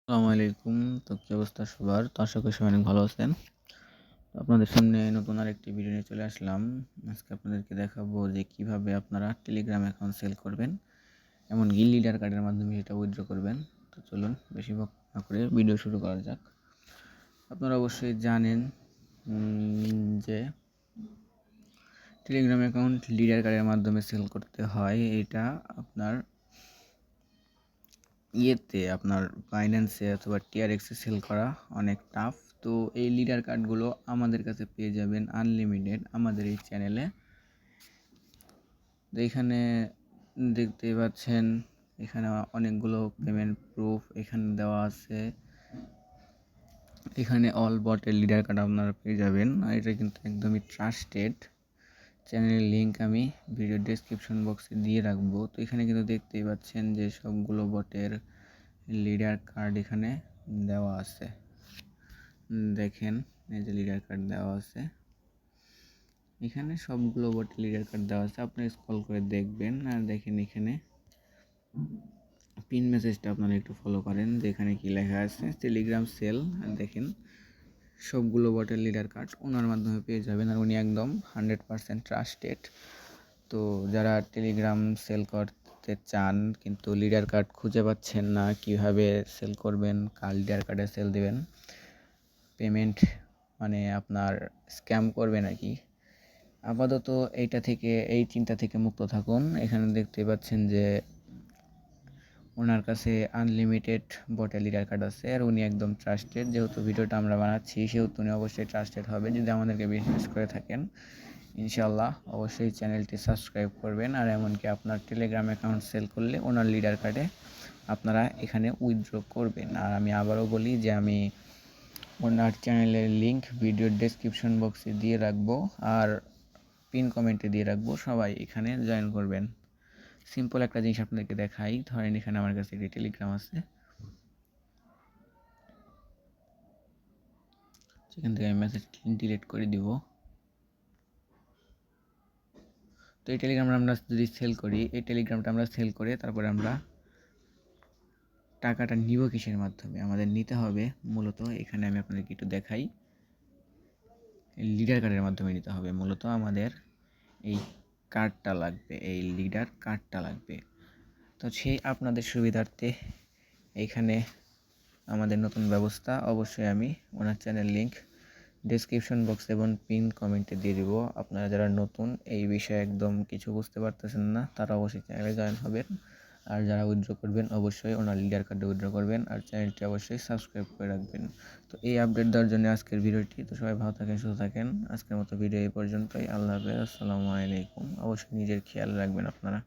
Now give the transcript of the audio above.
আসসালামু আলাইকুম। তো কি অবস্থা সবার? তো আশা করি সবাই অনেক ভালো আছেন। তো আপনাদের সামনে নতুন আরেকটি ভিডিও নিয়ে চলে আসলাম। আজকে আপনাদেরকে দেখাবো যে কিভাবে আপনারা টেলিগ্রাম অ্যাকাউন্ট সেল করবেন। এমনকি লিডার কার্ডের মাধ্যমে সেটা উইথড্র করবেন। তো চলুন বেশি বক না করে ভিডিও শুরু করা যাক। আপনারা অবশ্যই জানেন যে টেলিগ্রাম অ্যাকাউন্ট লিডার কার্ডের মাধ্যমে সেল করতে হয়। এটা আপনার আপনার বাইন্যান্সে অথবা টিআরএক্সে সেল করা অনেক টাফ। তো এই লিডার কার্ডগুলো আমাদের কাছে পেয়ে যাবেন আনলিমিটেড আমাদের এই চ্যানেলে। তো এখানে দেখতেই পাচ্ছেন, এখানে অনেকগুলো পেমেন্ট প্রুফ এখানে দেওয়া আছে। এখানে অল বটের লিডার কার্ড আপনারা পেয়ে যাবেন, আর এটা কিন্তু একদমই ট্রাস্টেড। চ্যানেলের লিঙ্ক আমি ভিডিও ডেসক্রিপশন বক্সে দিয়ে রাখবো। তো এখানে কিন্তু দেখতেই পাচ্ছেন যে সবগুলো বটের লিডার কার্ড এখানে দেওয়া আছে। দেখেন, এই যে লিডার কার্ড দেওয়া আছে, এখানে সবগুলো বটের লিডার কার্ড দেওয়া আছে। আপনি স্ক্রল করে দেখবেন আর দেখেন এখানে পিন মেসেজটা আপনারা একটু ফলো করেন, যেখানে কি লেখা আছে টেলিগ্রাম সেল। আর দেখেন সবগুলো বটের লিডার কার্ড ওনার মাধ্যমে পেয়ে যাবেন, আর উনি একদম 100% ট্রাস্টেড। তো যারা টেলিগ্রাম সেল করতে চান কিন্তু লিডার কার্ড খুঁজে পাচ্ছেন না, কিভাবে সেল করবেন, কার লিডার কার্ডে সেল দেবেন, পেমেন্ট মানে আপনার স্ক্যাম করবে নাকি, আপাতত এই চিন্তা থেকে মুক্ত থাকুন। এখানে দেখতে পাচ্ছেন যে ওনার কাছে আনলিমিটেড বটের লিডার কার্ড আছে, আর উনি একদম ট্রাস্টেড। যেহেতু ভিডিওটা আমরা বানাচ্ছি সেহেতু উনি অবশ্যই ট্রাস্টেড হবে। যদি আমাদেরকে বিশ্বাস করে থাকেন ইনশাল্লাহ অবশ্যই চ্যানেলটি সাবস্ক্রাইব করবেন, আর এমনকি আপনার টেলিগ্রাম অ্যাকাউন্ট সেল করলে ওনার লিডার কার্ডে আপনারা এখানে উইথড্র করবেন। আর আমি আবারও বলি যে আমি ওনার চ্যানেলের লিঙ্ক ভিডিও ডেসক্রিপশন বক্সে দিয়ে রাখবো আর পিন কমেন্টে দিয়ে রাখবো, সবাই এখানে জয়েন করবেন। সিম্পল একটা জিনিস আপনাদেরকে দেখাই। ধরেন এখানে আমার কাছে একটি টেলিগ্রাম আছে, সেখান থেকে আমি মেসেজ ডিলিট করে দিব। তো এই টেলিগ্রামটা আমরা যদি সেল করি, এই টেলিগ্রামটা আমরা সেল করে তারপরে আমরা টাকাটা নিব কিসের মাধ্যমে? আমাদের নিতে হবে মূলত, এখানে আমি আপনাদেরকে একটু দেখাই, লিডার কার্ডের মাধ্যমে নিতে হবে। মূলত আমাদের এই কার্ডটা লাগবে, এই লিডার কার্ডটা লাগবে। তো সেই আপনাদের সুবিধার্থে এইখানে আমাদের নতুন ব্যবস্থা, অবশ্যই আমি ওনার চ্যানেল লিঙ্ক ডেসক্রিপশন বক্স এবং পিন কমেন্টে দিয়ে দিব। আপনারা যারা নতুন এই বিষয়ে একদম কিছু বুঝতে পারতেছেন না, তারা অবশ্যই চ্যানেলে জয়েন হবেন। আর যারা উইথড্র করবেন অবশ্যই ওনার লিডার কার্ডে উইথড্র করবেন, আর চ্যানেলটি অবশ্যই সাবস্ক্রাইব করে রাখবেন। তো এই আপডেট দেওয়ার জন্য আজকের ভিডিওটি। তো সবাই ভালো থাকেন, সুস্থ থাকেন। আজকের মতো ভিডিও এই পর্যন্তই। আল্লাহ হাফেজ, আসসালামু আলাইকুম। অবশ্যই নিজের খেয়াল রাখবেন আপনারা।